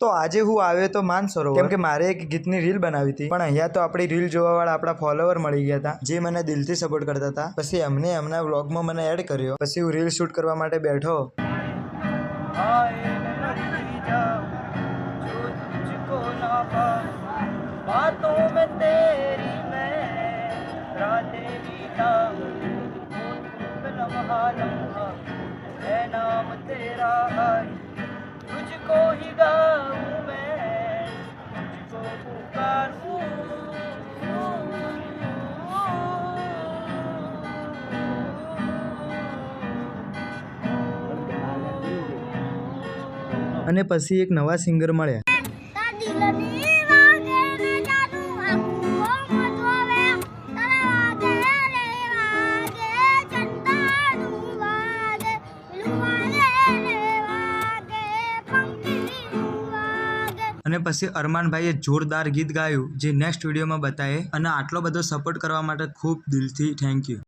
તો આજે હું આવ્યો તો માનસરોવર કેમ કે મારે એક ગીતની રીલ બનાવી હતી, પણ અહીંયા તો આપણી રીલ જોવા વાળા આપણા ફોલોવર મળી ગયા હતા જે મને દિલથી સપોર્ટ કરતા હતા. પછી એમને એમના વ્લોગમાં મને એડ કર્યો. પછી હું રીલ શૂટ કરવા માટે બેઠો. तुझको ही गाऊं मैं, तुझको पुकारूं. અને પછી એક નવા સિંગર મળ્યા. અને પછી અરમાનભાઈએ જોરદાર ગીત ગાયું જે નેક્સ્ટ વિડીયોમાં બતાવે. અને આટલો બધો સપોર્ટ કરવા માટે ખૂબ દિલથી થેન્ક યુ.